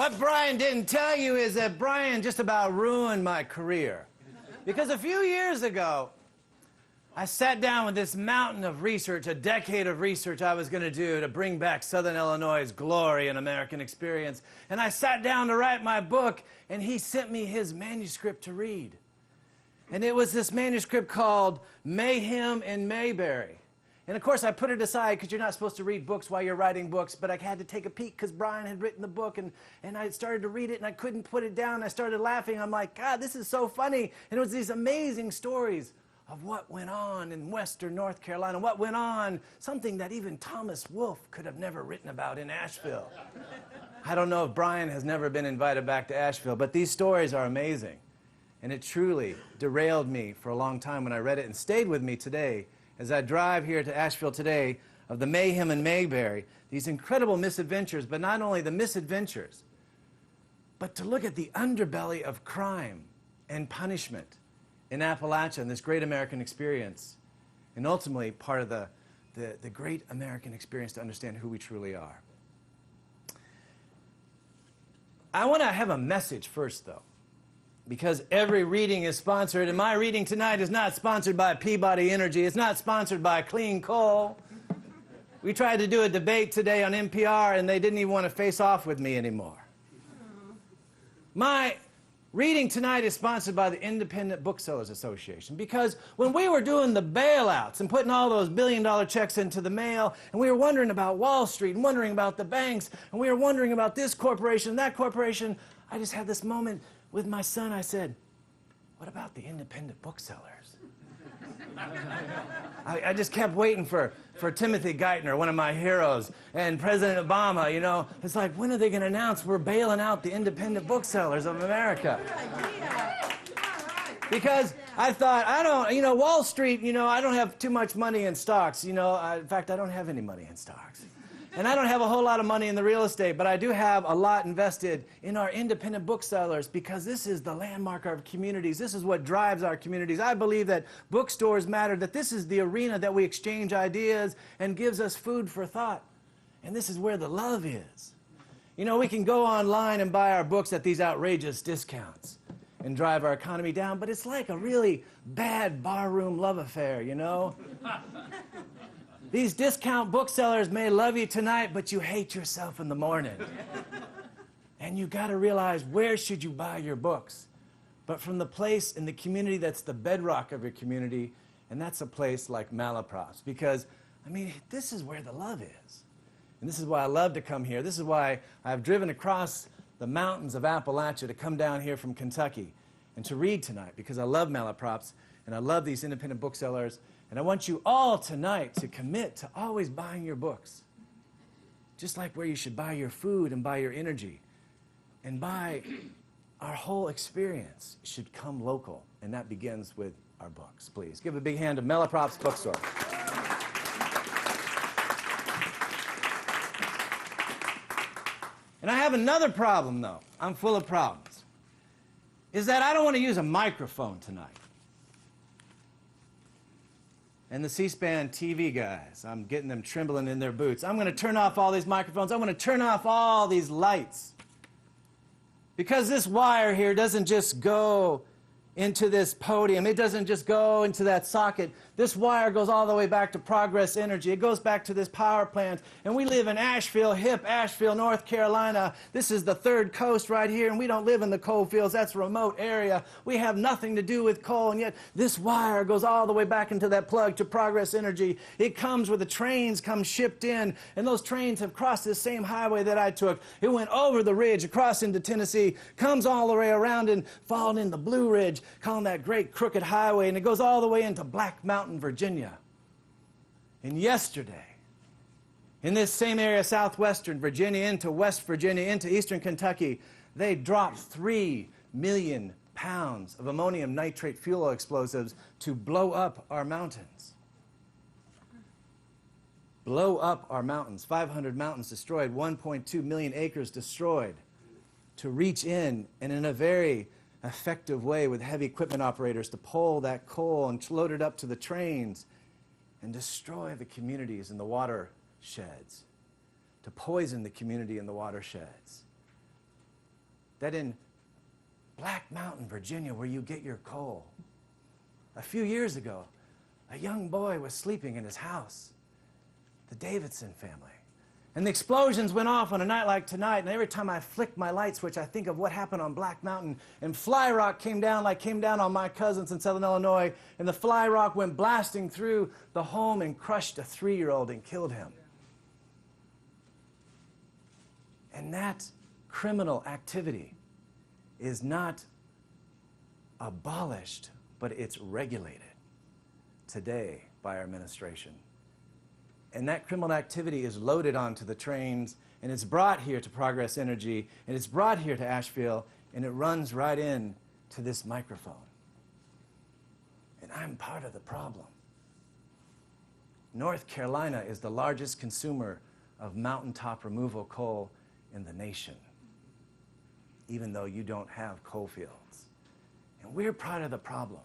What Brian didn't tell you is that Brian just about ruined my career. Because a few years ago, I sat down with this mountain of research, a decade of research I was going to do to bring back Southern Illinois' glory and American experience. And I sat down to write my book, and he sent me his manuscript to read. And it was this manuscript called Mayhem in Mayberry. And of course, I put it aside because you're not supposed to read books while you're writing books, but I had to take a peek because Brian had written the book, and I started to read it, and I couldn't put it down. I started laughing. I'm like, God, this is so funny. And it was these amazing stories of what went on in Western North Carolina, what went on, something that even Thomas Wolfe could have never written about in Asheville. I don't know if Brian has never been invited back to Asheville, but these stories are amazing. And it truly derailed me for a long time when I read it, and stayed with me today as I drive here to Asheville today of the Mayhem in Mayberry, these incredible misadventures, but not only the misadventures, but to look at the underbelly of crime and punishment in Appalachia and this great American experience, and ultimately part of the great American experience to understand who we truly are. I want to have a message first, though, because every reading is sponsored, and my reading tonight is not sponsored by Peabody Energy. It's not sponsored by Clean Coal. We tried to do a debate today on NPR, and they didn't even want to face off with me anymore. My reading tonight is sponsored by the Independent Booksellers Association, because when we were doing the bailouts and putting all those billion-dollar checks into the mail, and we were wondering about Wall Street and wondering about the banks, and we were wondering about this corporation and that corporation, I just had this moment with my son. I said, what about the independent booksellers? I just kept waiting for Timothy Geithner, one of my heroes, and President Obama, you know. It's like, when are they going to announce we're bailing out the independent booksellers of America? Because I thought, Wall Street, I don't have too much money in stocks. In fact, I don't have any money in stocks. And I don't have a whole lot of money in the real estate, but I do have a lot invested in our independent booksellers, because this is the landmark of our communities. This is what drives our communities. I believe that bookstores matter, that this is the arena that we exchange ideas and gives us food for thought. And this is where the love is. We can go online and buy our books at these outrageous discounts and drive our economy down, but it's like a really bad barroom love affair, These discount booksellers may love you tonight, but you hate yourself in the morning. And you got to realize, where should you buy your books? But from the place in the community that's the bedrock of your community, and that's a place like Malaprop's. Because, this is where the love is. And this is why I love to come here. This is why I've driven across the mountains of Appalachia to come down here from Kentucky and to read tonight, because I love Malaprop's, and I love these independent booksellers. And I want you all tonight to commit to always buying your books. Just like where you should buy your food and buy your energy. And buy our whole experience should come local. And that begins with our books. Please give a big hand to Malaprop's Bookstore. And I have another problem, though. I'm full of problems. Is that I don't want to use a microphone tonight. And the C-SPAN TV guys, I'm getting them trembling in their boots. I'm going to turn off all these microphones. I'm going to turn off all these lights. Because this wire here doesn't just go into this podium. It doesn't just go into that socket. This wire goes all the way back to Progress Energy. It goes back to this power plant. And we live in Asheville, hip Asheville, North Carolina. This is the third coast right here, and we don't live in the coal fields. That's a remote area. We have nothing to do with coal, and yet this wire goes all the way back into that plug to Progress Energy. It comes where the trains come shipped in, and those trains have crossed this same highway that I took. It went over the ridge, across into Tennessee, comes all the way around and fallen in the Blue Ridge, calling that great crooked highway, and it goes all the way into Black Mountain, Virginia. And yesterday, in this same area, southwestern Virginia, into West Virginia, into eastern Kentucky, they dropped 3 million pounds of ammonium nitrate fuel oil explosives to blow up our mountains. Blow up our mountains. 500 mountains destroyed, 1.2 million acres destroyed, to reach in and in a very effective way with heavy equipment operators to pull that coal and load it up to the trains and destroy the communities and the watersheds, to poison the community and the watersheds. that in Black Mountain, Virginia, where you get your coal, a few years ago, a young boy was sleeping in his house, the Davidson family. And the explosions went off on a night like tonight, and every time I flick my light switch, I think of what happened on Black Mountain, and fly rock came down on my cousins in Southern Illinois, and the fly rock went blasting through the home and crushed a 3-year-old and killed him. And that criminal activity is not abolished, but it's regulated today by our administration. And that criminal activity is loaded onto the trains, and it's brought here to Progress Energy, and it's brought here to Asheville, and it runs right in to this microphone. And I'm part of the problem. North Carolina is the largest consumer of mountaintop removal coal in the nation, even though you don't have coal fields. And we're part of the problem.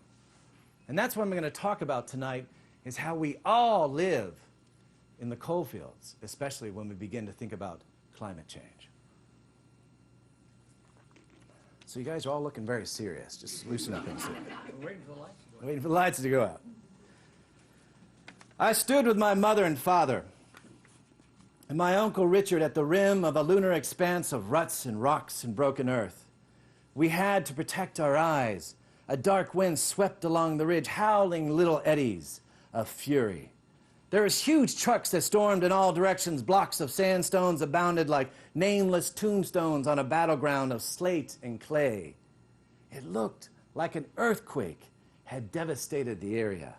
And that's what I'm going to talk about tonight, is how we all live in the coal fields, especially when we begin to think about climate change. So you guys are all looking very serious. Just loosen up things here. We're waiting for the lights to go out. Waiting for the lights to go out. I stood with my mother and father and my Uncle Richard at the rim of a lunar expanse of ruts and rocks and broken earth. We had to protect our eyes. A dark wind swept along the ridge, howling little eddies of fury. There was huge trucks that stormed in all directions. Blocks of sandstones abounded like nameless tombstones on a battleground of slate and clay. It looked like an earthquake had devastated the area.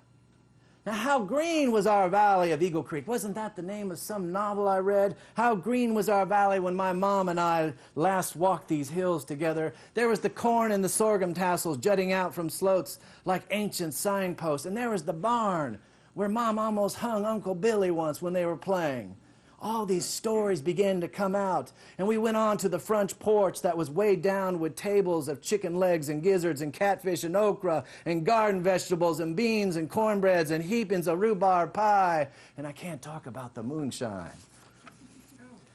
Now, how green was our valley of Eagle Creek? Wasn't that the name of some novel I read? How green was our valley when my mom and I last walked these hills together. There was the corn and the sorghum tassels jutting out from slopes like ancient signposts. And there was the barn where Mom almost hung Uncle Billy once when they were playing. All these stories began to come out, and we went on to the front porch that was weighed down with tables of chicken legs and gizzards and catfish and okra and garden vegetables and beans and cornbreads and heapings of rhubarb pie. And I can't talk about the moonshine.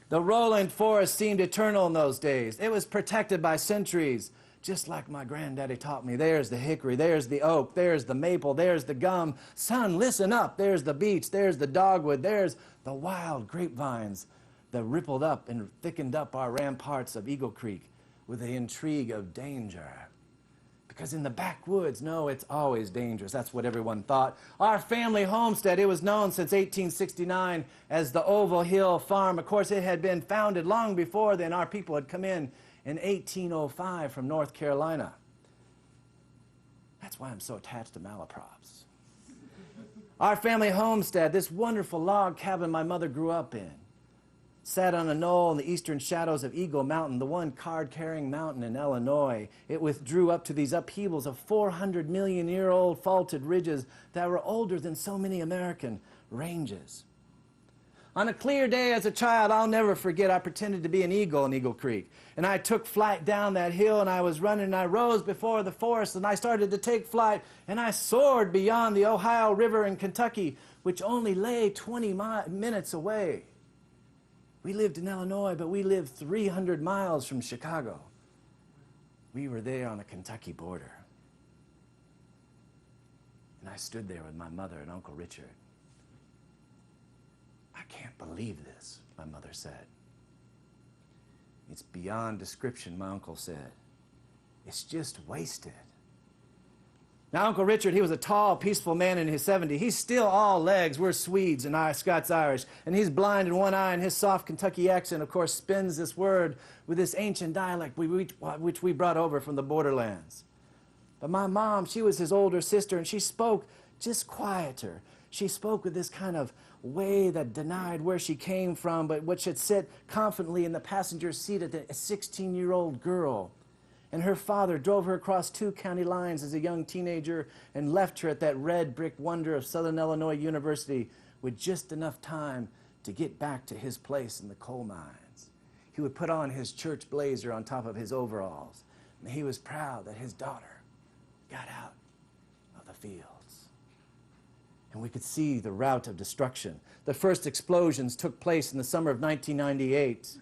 The rolling forest seemed eternal in those days. It was protected by centuries, just like my granddaddy taught me. There's the hickory, there's the oak, there's the maple, there's the gum. Son, listen up. There's the beech, there's the dogwood, there's the wild grapevines that rippled up and thickened up our ramparts of Eagle Creek with the intrigue of danger. Because in the backwoods, no, it's always dangerous. That's what everyone thought. Our family homestead, it was known since 1869 as the Oval Hill Farm. Of course, it had been founded long before then. Our people had come in 1805 from North Carolina. That's why I'm so attached to malaprops. Our family homestead, this wonderful log cabin my mother grew up in, sat on a knoll in the eastern shadows of Eagle Mountain, the one card-carrying mountain in Illinois. It withdrew up to these upheavals of 400-million-year-old faulted ridges that were older than so many American ranges. On a clear day as a child, I'll never forget, I pretended to be an eagle in Eagle Creek. And I took flight down that hill, and I was running, and I rose before the forest, and I started to take flight, and I soared beyond the Ohio River in Kentucky, which only lay 20 minutes away. We lived in Illinois, but we lived 300 miles from Chicago. We were there on the Kentucky border. And I stood there with my mother and Uncle Richard. I can't believe this, my mother said. It's beyond description, my uncle said. It's just wasted. Now, Uncle Richard, he was a tall, peaceful man in his 70s. He's still all legs. We're Swedes and I Scots-Irish. And he's blind in one eye, and his soft Kentucky accent, of course, spins this word with this ancient dialect which we brought over from the borderlands. But my mom, she was his older sister, and she spoke just quieter. She spoke with this kind of way that denied where she came from, but which had sat confidently in the passenger seat of a 16-year-old girl. And her father drove her across 2 county lines as a young teenager and left her at that red brick wonder of Southern Illinois University with just enough time to get back to his place in the coal mines. He would put on his church blazer on top of his overalls, and he was proud that his daughter got out of the fields. And we could see the route of destruction. The first explosions took place in the summer of 1998.